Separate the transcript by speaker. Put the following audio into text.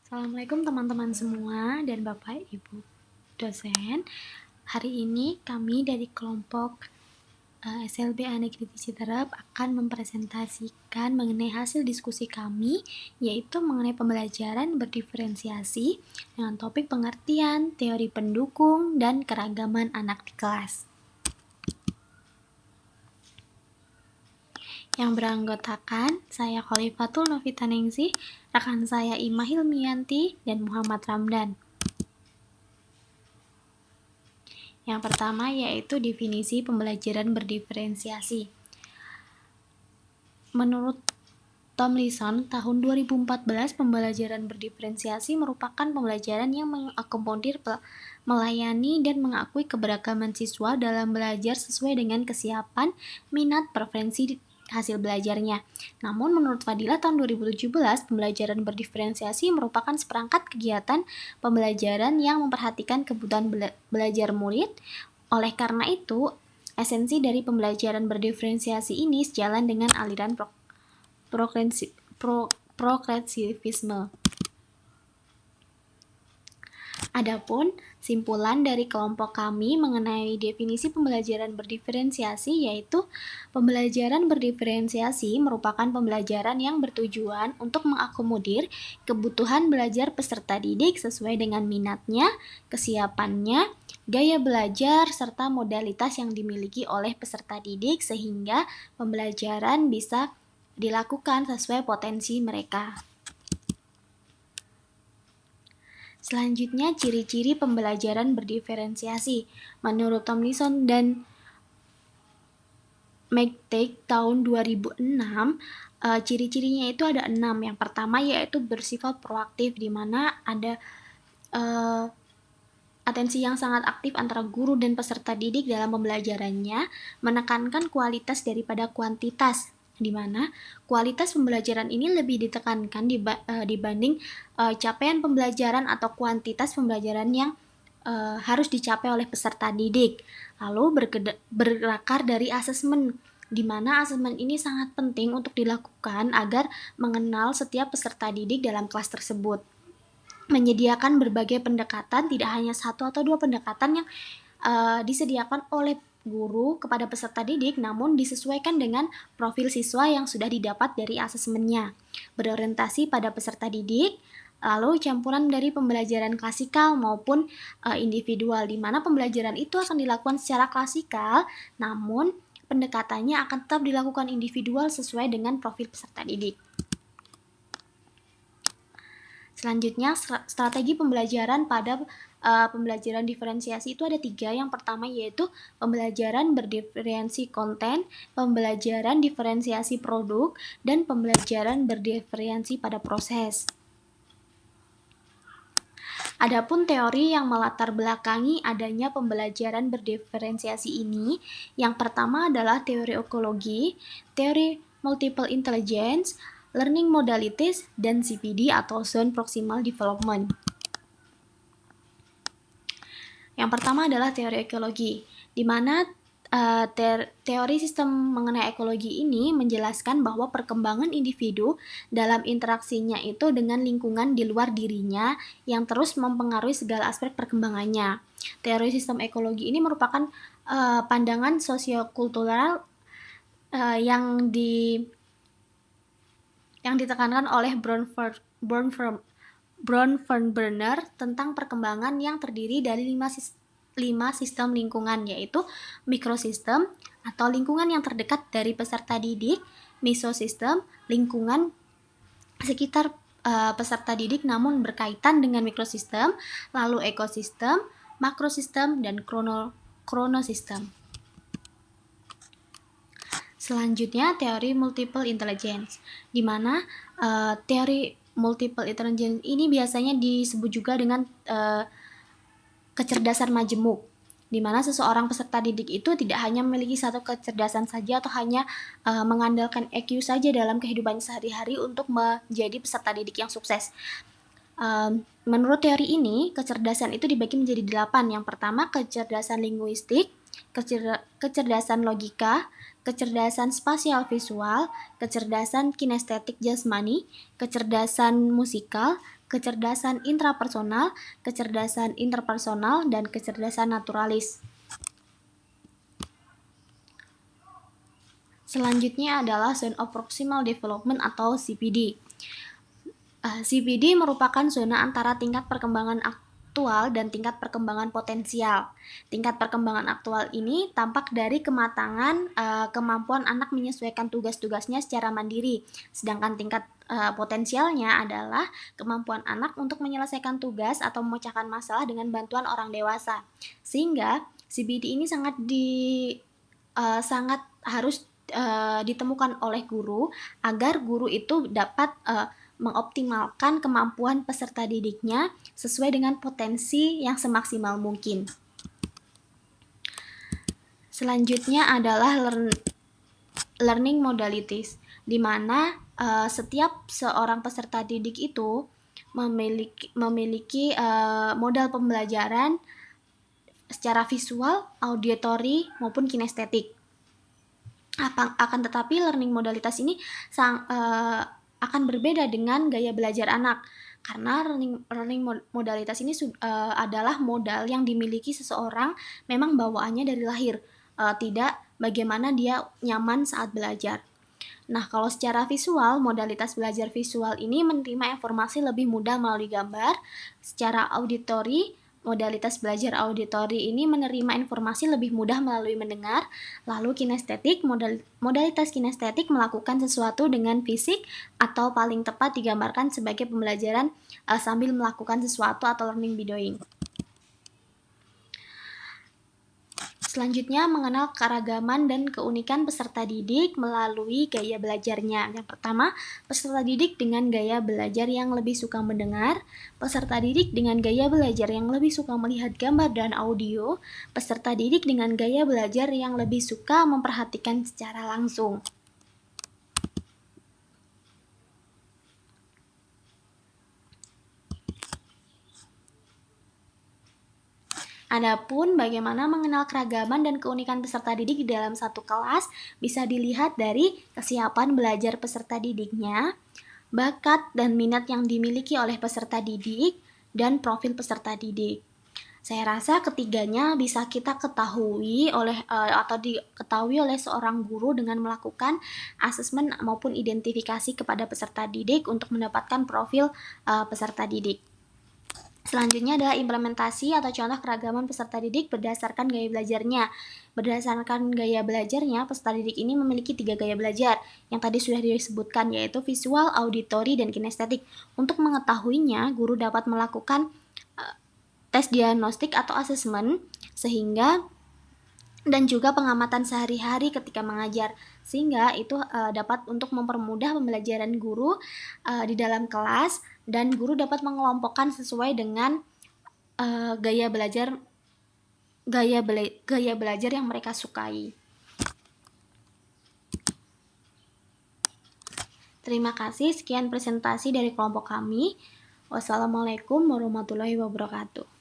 Speaker 1: Assalamualaikum teman-teman semua dan Bapak Ibu dosen. Hari ini kami dari kelompok SLB Negeri Citerep akan mempresentasikan mengenai hasil diskusi kami, yaitu mengenai pembelajaran berdiferensiasi dengan topik pengertian, teori pendukung, dan keragaman anak di kelas. Yang beranggotakan saya Khalifatul Novita Ningsih, rekan saya Ima Hilmianti, dan Muhammad Ramdan. Yang pertama yaitu definisi pembelajaran berdiferensiasi. Menurut Tomlinson, tahun 2014, pembelajaran berdiferensiasi merupakan pembelajaran yang mengakomodir, melayani, dan mengakui keberagaman siswa dalam belajar sesuai dengan kesiapan, minat, preferensi hasil belajarnya. Namun menurut Fadilah tahun 2017, pembelajaran berdiferensiasi merupakan seperangkat kegiatan pembelajaran yang memperhatikan kebutuhan belajar murid. Oleh karena itu, esensi dari pembelajaran berdiferensiasi ini sejalan dengan aliran progresivisme. Adapun simpulan dari kelompok kami mengenai definisi pembelajaran berdiferensiasi yaitu pembelajaran berdiferensiasi merupakan pembelajaran yang bertujuan untuk mengakomodir kebutuhan belajar peserta didik sesuai dengan minatnya, kesiapannya, gaya belajar, serta modalitas yang dimiliki oleh peserta didik sehingga pembelajaran bisa dilakukan sesuai potensi mereka. Selanjutnya, ciri-ciri pembelajaran berdiferensiasi. Menurut Tomlinson dan McTagg tahun 2006, ciri-cirinya itu ada 6. Yang pertama yaitu bersifat proaktif, di mana ada atensi yang sangat aktif antara guru dan peserta didik dalam pembelajarannya, menekankan kualitas daripada kuantitas, di mana kualitas pembelajaran ini lebih ditekankan dibanding capaian pembelajaran atau kuantitas pembelajaran yang harus dicapai oleh peserta didik. Lalu berakar dari asesmen, di mana asesmen ini sangat penting untuk dilakukan agar mengenal setiap peserta didik dalam kelas tersebut. Menyediakan berbagai pendekatan, tidak hanya satu atau dua pendekatan yang disediakan oleh guru kepada peserta didik, namun disesuaikan dengan profil siswa yang sudah didapat dari asesmennya. Berorientasi pada peserta didik, lalu campuran dari pembelajaran klasikal maupun individual, di mana pembelajaran itu akan dilakukan secara klasikal, namun pendekatannya akan tetap dilakukan individual sesuai dengan profil peserta didik. Selanjutnya, strategi pembelajaran pada pembelajaran diferensiasi itu ada 3. Yang pertama yaitu pembelajaran berdiferensi konten, pembelajaran diferensiasi produk, dan pembelajaran berdiferensi pada proses. Adapun teori yang melatar belakangi adanya pembelajaran berdiferensiasi ini, yang pertama adalah teori ekologi, teori multiple intelligence, learning modalities, dan CPD atau Zone Proximal Development. Yang pertama adalah teori ekologi, di mana teori sistem mengenai ekologi ini menjelaskan bahwa perkembangan individu dalam interaksinya itu dengan lingkungan di luar dirinya yang terus mempengaruhi segala aspek perkembangannya. Teori sistem ekologi ini merupakan pandangan sosiokultural yang ditekankan oleh Bronfenbrenner tentang perkembangan yang terdiri dari 5 sistem lingkungan, yaitu mikrosistem atau lingkungan yang terdekat dari peserta didik, mesosistem, lingkungan sekitar peserta didik namun berkaitan dengan mikrosistem, lalu ekosistem, makrosistem, dan kronosistem. Selanjutnya, teori multiple intelligence, di mana teori multiple intelligence ini biasanya disebut juga dengan kecerdasan majemuk, di mana seseorang peserta didik itu tidak hanya memiliki satu kecerdasan saja atau hanya mengandalkan EQ saja dalam kehidupan sehari-hari untuk menjadi peserta didik yang sukses. Menurut teori ini, kecerdasan itu dibagi menjadi 8. Yang pertama, kecerdasan linguistik, kecerdasan logika, kecerdasan spasial visual, kecerdasan kinestetik jasmani, kecerdasan musikal, kecerdasan intrapersonal, kecerdasan interpersonal, dan kecerdasan naturalis. Selanjutnya adalah Zone of Proximal Development atau CPD. CPD merupakan zona antara tingkat perkembangan aktual dan tingkat perkembangan potensial. Tingkat perkembangan aktual ini tampak dari kematangan kemampuan anak menyesuaikan tugas-tugasnya secara mandiri, sedangkan tingkat potensialnya adalah kemampuan anak untuk menyelesaikan tugas atau memecahkan masalah dengan bantuan orang dewasa. Sehingga CPD ini sangat harus ditemukan oleh guru agar guru itu dapat mengoptimalkan kemampuan peserta didiknya sesuai dengan potensi yang semaksimal mungkin. Selanjutnya adalah learning modalities, di mana setiap seorang peserta didik itu memiliki modal pembelajaran secara visual, auditory, maupun kinestetik. Akan tetapi learning modalitas ini akan berbeda dengan gaya belajar anak, karena learning modalitas ini adalah modal yang dimiliki seseorang memang bawaannya dari lahir, tidak bagaimana dia nyaman saat belajar. Nah, kalau secara visual, modalitas belajar visual ini menerima informasi lebih mudah melalui gambar. Secara auditory, modalitas belajar auditori ini menerima informasi lebih mudah melalui mendengar. Lalu kinestetik, modalitas kinestetik melakukan sesuatu dengan fisik atau paling tepat digambarkan sebagai pembelajaran sambil melakukan sesuatu atau learning by doing. Selanjutnya, mengenal keragaman dan keunikan peserta didik melalui gaya belajarnya. Yang pertama, peserta didik dengan gaya belajar yang lebih suka mendengar, peserta didik dengan gaya belajar yang lebih suka melihat gambar dan audio, peserta didik dengan gaya belajar yang lebih suka memperhatikan secara langsung. Adapun bagaimana mengenal keragaman dan keunikan peserta didik di dalam satu kelas bisa dilihat dari kesiapan belajar peserta didiknya, bakat dan minat yang dimiliki oleh peserta didik, dan profil peserta didik. Saya rasa ketiganya bisa kita ketahui diketahui oleh seorang guru dengan melakukan asesmen maupun identifikasi kepada peserta didik untuk mendapatkan profil peserta didik. Selanjutnya adalah implementasi atau contoh keragaman peserta didik berdasarkan gaya belajarnya. Berdasarkan gaya belajarnya, peserta didik ini memiliki 3 gaya belajar yang tadi sudah disebutkan, yaitu visual, auditory, dan kinestetik. Untuk mengetahuinya, guru dapat melakukan tes diagnostik atau asesmen dan juga pengamatan sehari-hari ketika mengajar, sehingga itu dapat untuk mempermudah pembelajaran guru di dalam kelas, dan guru dapat mengelompokkan sesuai dengan gaya belajar yang mereka sukai. Terima kasih, sekian presentasi dari kelompok kami. Wassalamualaikum warahmatullahi wabarakatuh.